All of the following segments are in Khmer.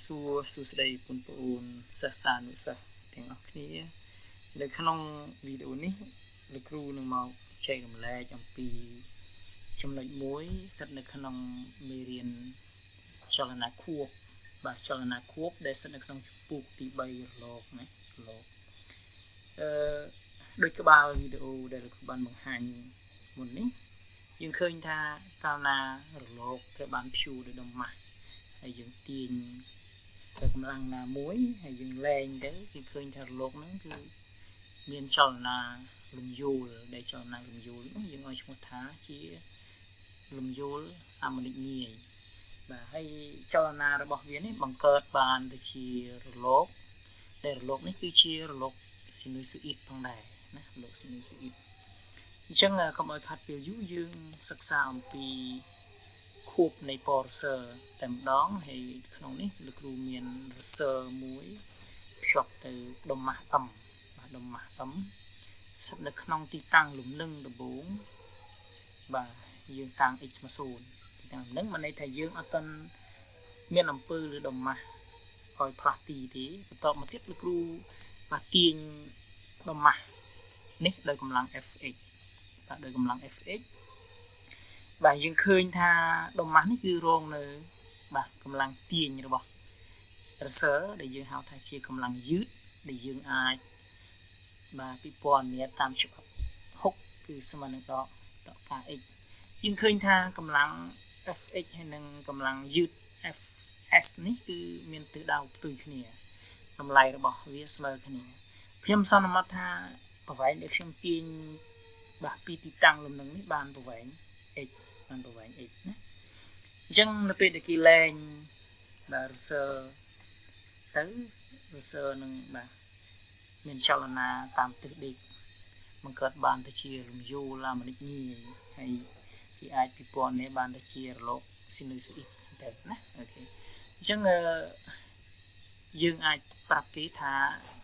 សួរសួស្តីបងប្អូនសិស្សានុសិស្សទាំងអស់គ្នានៅក្នុងវីដេអូនេះលោកគ្រូនឹងមកចែករំលែកអំពីចំណុចមួយស្ថិតនៅក្នុងមេរៀនចលនាខួបបាទចលនាខួបដែលស្ថិតនៅក្នុងជំពូកទី3រលកណារលកដោយក្បាលវីដេអូដែលលោកគ្រូបានបង្ហាញមុននេះយើងឃើញថាកាលណារលកត្រូវបានព្យួរដោយដុំម៉ាស់ហើយយើងទាញទៅកម្លាំងណាមួយហើយយើងលែងទៅគឺឃើញថារលកហ្នឹងគឺមានចលនាលំយោលដែលចលនាលំយោលនោះយើងឲ្យឈ្មោះថាជាលំយោលហាម៉ូនិកងាយបាទហើយចលនារបស់វានេះបង្កើតបានទៅជារលកដែលរលកនេះគឺជារលកស៊ីនូសូអ៊ីតផងដែរណារលកស៊ីនូសូអ៊ីតអញ្ចឹងកុំឲ្យខាត់ពេលយូរយើងសិក្សាអំពីខួបនៃពណ៌រសើរតែម្ដងហើយក្នុងនេះលោកគ្រូមានរសើរមួយភ្ជាប់ទៅដុំម៉ាស់ M បាទដុំម៉ាស់ M ស្ថិតនៅក្នុងទីតាំងលំនឹងដំបូងបាទយើងតាំង x មក0ទីតាំងហ្នឹងមានន័យថាយើងអត់ទាន់មានអំពើលើដុំម៉ាស់ឲ្យផ្លាស់ទីទេបន្តមកទៀតលោកគ្រូបាទទាញដុំម៉ាស់នេះដោយកម្លាំង fx បាទដោយកម្លាំង fx បាទយើងឃើញថាដុំម៉ាស់នេះគឺរងនៅបាទកម្លាំងទាញរបស់រសើរដែលយើងហៅថាជាកម្លាំងយឺតដែលយើងអាចបាទពិព័រណ៍នេះតាមច្បាប់ហុកគឺស្មើនឹងដកការ x យើងឃើញថាកម្លាំង fx ហើយនិងកម្លាំងយឺត fs នេះគឺមានទិសដៅផ្ទុយគ្នាតម្លៃរបស់វាស្មើគ្នាខ្ញុំសន្មតថាប្រវែងដែលខ្ញុំទាញបាទពីទីតាំងលំនឹងនេះបានប្រវែង x បានប្រវែង x ណាអញ្ចឹងនៅពេលដែលគេលែងបាទរសើរទៅរសើរនឹងបាទមានចលនាតាមទិសដេកបង្កើតបានទៅជាលំយោលហាម៉ូនិកងាយហើយគេអាចពិព័រណ៍នេះបានទៅជារលកស៊ីនូសូអ៊ីតទៅណាអូខេអញ្ចឹងយើងអាចប្រាប់គេថា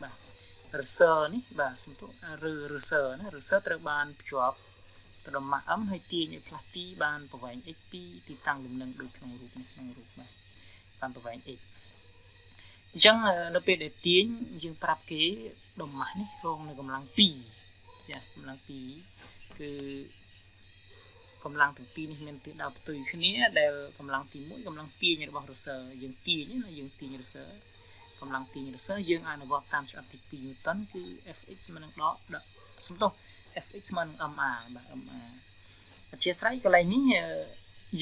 បាទរសើរនេះបាទសំទោសឬរសើរណារសើរត្រូវបានភ្ជាប់ទៅដុំម៉ាស់ M ហើយទាញឲ្យផ្លាស់ទីបានប្រវែង x ពីទីតាំងលំនឹងដូចក្នុងរូបនេះក្នុងរូបបាទបានប្រវែង x អញ្ចឹងនៅពេលដែលទាញយើងប្រាប់គេដុំម៉ាស់នេះរងនៅកម្លាំង2ចាកម្លាំង2គឺកម្លាំងទាំងពីរនេះមានទិសដៅផ្ទុយគ្នាដែលកម្លាំងទី1កម្លាំងទាញរបស់រសើរយើងទាញណាយើងទាញរសើរកម្លាំងទាញរសើរយើងអនុវត្តតាមច្បាប់ទី2 Newton គឺ Fx ស្មើនឹងសំទោស Fx ស្មើនឹង ma បាទ ma អធិស្ឋានកន្លែងនេះ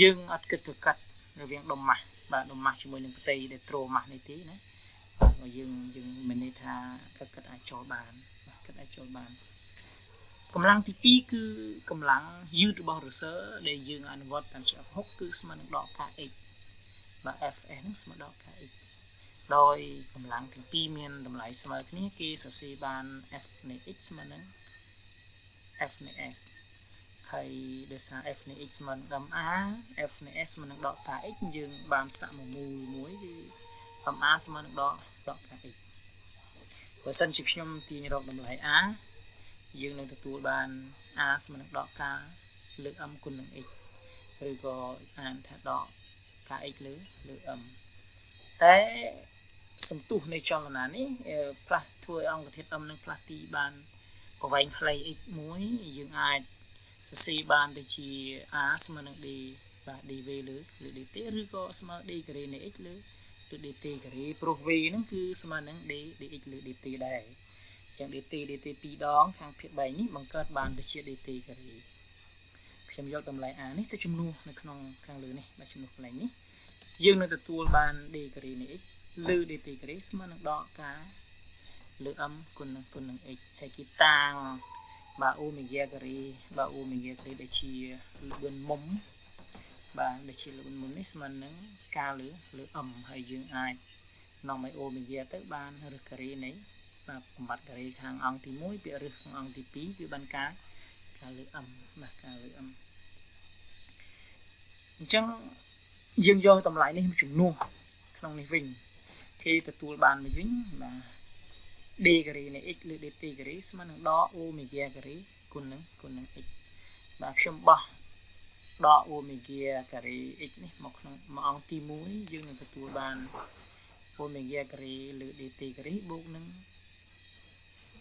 យើងអត់គិតទៅកាត់រវាងដុំម៉ាស់បាទដុំម៉ាស់ជាមួយនឹងផ្ទៃដែលត្រូម៉ាស់នេះទេណាយើងមានន័យថាគិតអាចចូលបានបាទគិតអាចចូលបានកម្លាំងទី2គឺកម្លាំងយឺតរបស់រសើរដែលយើងអនុវត្តតាមច្បាប់ហុកគឺស្មើនឹងដកការ x បាទ fs ហ្នឹងស្មើដកការ x ដោយកម្លាំងទាំងពីរមានតម្លៃស្មើគ្នាគេសរសេរបាន f នៃ x ស្មើនឹង f នៃ s ហើយដោយសារ f នៃ x ស្មើនឹង ma f នៃ s ស្មើនឹងដកការ x យើងបានសាក់មកមូលមួយគឺ ma ស្មើនឹងដកការ x បើសិនជាខ្ញុំទាញរកតម្លៃ a យើងនឹងទទួលបាន a ស្មើនឹងដកការលើ m គុណនឹង x ឬក៏អានថាដកការ x លើ m តែសន្ទុះនៃចលនានេះផ្លាស់ធ្វើឲ្យអង្គធាតុ m នឹងផ្លាស់ទីបានប្រវែងខ្លី x មួយយើងអាចសរសេរបានទៅជា a ស្មើនឹង d បាទ dv លើ dt ឬក៏ស្មើ d ការ៉េនៃ x លើ dt ការ៉េព្រោះ v ហ្នឹងគឺស្មើនឹង dx លើ dt ដែរអញ្ចឹង dt 2ដងខាងភាគបែកនេះបង្កើតបានទៅជា dt ការ៉េខ្ញុំយកតម្លៃ a នេះទៅជំនួសនៅក្នុងខាងលើនេះបាទជំនួសកន្លែងនេះយើងនឹងទទួលបាន d ការ៉េនៃ x លើ dt ការ៉េស្មើនឹងដកការលើ m គុណនឹង x ហើយគេតាំងបាទអូមេហ្គាការ៉េបាទអូមេហ្គាការ៉េដែលជាល្បឿនមុំបាទដែលជាល្បឿនមុំនេះស្មើនឹងការលើ m ហើយយើងអាចនាំឲ្យអូមេហ្គាទៅបានរឹសការ៉េនៃបាទបំបត្តិការ៉េខាងអង្គទី1ពាក្យរឹសខាងអង្គទី2គឺបានការលើ m បាទការលើ m អញ្ចឹងយើងយកតម្លៃនេះមកជំនួសក្នុងនេះវិញគេទទួលបានមកវិញបាទ d ការ៉េនៃ x លើ dt ការ៉េស្មើនឹងដកអូមេហ្គាការ៉េគុណនឹង x បាទខ្ញុំបោះដកអូមេហ្គាការ៉េ x នេះមកក្នុងមួយអង្គទី1យើងនឹងទទួលបាន omega ការ៉េលើ dt ការ៉េបូកនឹង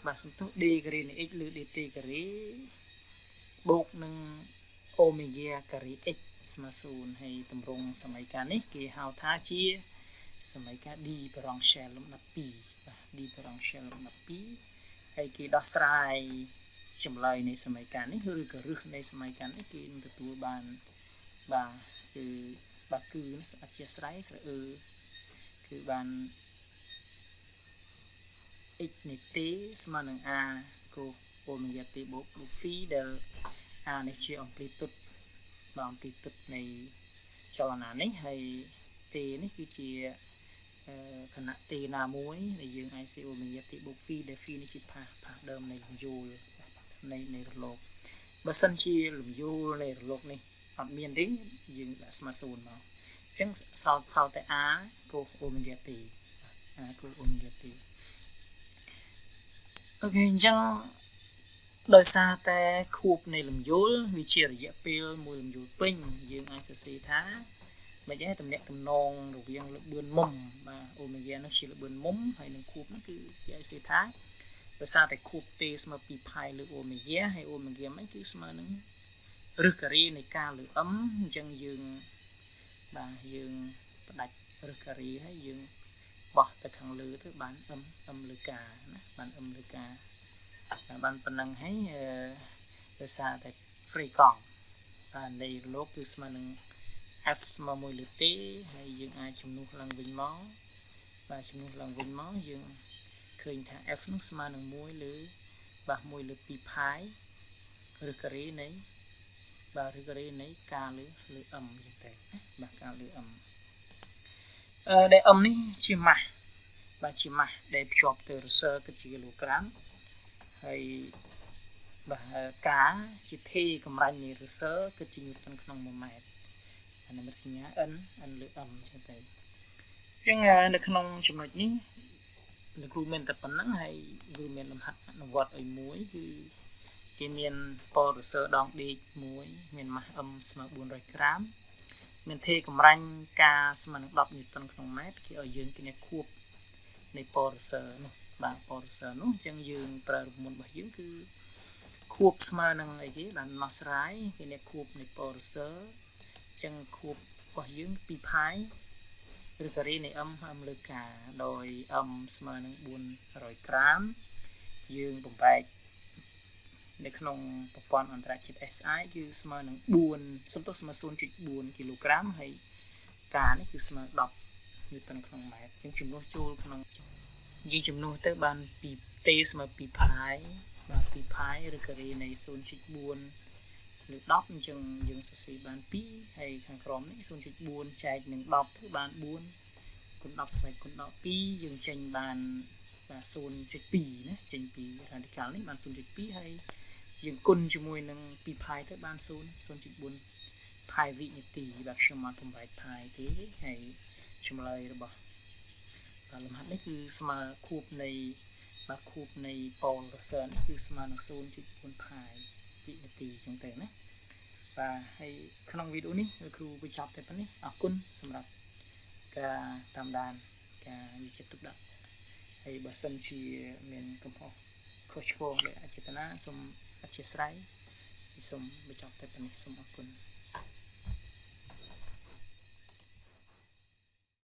បាទសំទោស d ការ៉េនៃ x លើ dt ការ៉េបូកនឹង omega ការ៉េ x ស្មើ0ហើយតម្រងសមីការនេះគេហៅថាជាសមីការ differential លំដាប់2បាទ differential លំដាប់2ហើយគេដោះស្រាយចម្លើយនៃសមីការនេះឬក៏រឹសនៃសមីការនេះគេនឹងទទួលបានបាទគឺអធិស្ស្រ័យស្រអឺគឺបាន x នៃ t ស្មើនឹង a គូ omega t បូក phi ដែល a នេះជា amplitude បាទ amplitude នៃចលនានេះហើយ t នេះគឺជាខណៈ t ណាមួយដែលយើងអាចសេ omega t បូក phi ដែល phi នេះជាផាសដើមនៃលំយោលនៃរលកបើសិនជាលំយោលនៃរលកនេះអត់មានទេយើងដាក់ស្មើ0មកអញ្ចឹងសល់តែ a គូ omega t គូ omega t អូខេអញ្ចឹងដោយសារតែខួបនៃលំយោលវាជារយៈពេលមួយលំយោលពេញយើងអាចសរសេរថាមិនដែរតំណាក់តំណងរវាងល្បឿនមុំបាទ omega នេះជាល្បឿនមុំហើយនឹងខួបនោះគឺគេអាចសរសេរថាដោយសារតែខួប t ស្មើ2 pi លើ omega ហើយ omega ហ្នឹងគឺស្មើនឹងរឹសការ៉េនៃការលើ m អញ្ចឹងយើងបាទយើងផ្ដាច់រឹសការ៉េហើយយើងបោះទៅខាងលើទៅបាន m លើការណាបាន m លើការបានប៉ុណ្ណឹងហើយដោយសារតែ free កង់នៃរលកគឺស្មើនឹង f ស្មើ1លើ t ហើយយើងអាចជំនួសឡើងវិញមកបាទជំនួសឡើងវិញមកយើងឃើញថា f នោះស្មើនឹង1លើបាទ1លើ2 pi ឬការ៉េនៃបាទឬការ៉េនៃការលើ m អញ្ចឹងតែណាបាទការលើ m ដែល m នេះជាម៉ាស់បាទជាម៉ាស់ដែលភ្ជាប់ទៅរសើរគឺជាគីឡូក្រាមហើយបាទការជាថេកម្រាញ់នៃរសើរគឺជាញូតនក្នុង1ម៉ែត្រអានេះមានសញ្ញា n លើ m អញ្ចឹងទៅអញ្ចឹងនៅក្នុងចំណុចនេះលោកគ្រូមានតែប៉ុណ្្នឹងហើយគ្រូមានលំហាត់អនុវត្តឲ្យមួយគឺគេមានប៉រសើរដងដេកមួយមានម៉ាស់ m ស្មើ400ក្រាមមានថេកម្រាញ់ការស្មើនឹង10ញូតនក្នុងម៉ែត្រគេឲ្យយើងគណនាខួបនៃប៉រសើរនោះបាទប៉រសើរនោះអញ្ចឹងយើងប្រើរូបមន្តរបស់យើងគឺខួបស្មើនឹងអីគេបានដោះស្រាយគណនាខួបនៃប៉រសើរអញ្ចឹងខួបរបស់យើង2 pi ឬការ៉េនៃ m លើការដោយ m ស្មើនឹង400ក្រាមយើងបំបែកនៅក្នុងប្រព័ន្ធអន្តរជាតិ SI គឺស្មើនឹង4សំទោសស្មើ 0.4 គីឡូក្រាមហើយការនេះគឺស្មើ10ញូតនក្នុងម៉ែត្រយើងចំនួនចូលក្នុងយើងចំនួនទៅបានពី t ស្មើ2 pi បាទ2 pi ឬការ៉េនៃ 0.4 លើ10អញ្ចឹងយើងសរសេរបាន2ហើយខាងក្រោមនេះ 0.4 ចែកនឹង10ទៅបាន4គុណ10ស្វែងគុណ12យើងចេញបានបាទ 0.2 ណាចេញពី radical នេះបាន 0.2 ហើយយើងគុណជាមួយនឹង2 pi ទៅបាន 0.4 pi វិនាទីបាទខ្ញុំមកបំបែក pi ទេហើយចម្លើយរបស់បាទលំហាត់នេះគឺស្មើខួបនៃបាទខួបនៃប៉ូលរសើរនេះគឺស្មើនឹង 0.4 pi វិនាទីអញ្ចឹងទៅណាបាទហើយក្នុងវីដេអូនេះគ្រូបញ្ចប់តែប៉ុណ្នេះអរគុណសម្រាប់ការតាមដានការយកចិត្តទុកដាក់ហើយបើសិនជាមានកំហុសខុសឆ្គងដោយអចេតនាសូមអធិស្ឋានសូមបញ្ចប់តែប៉ុណ្នេះសូមអរគុណ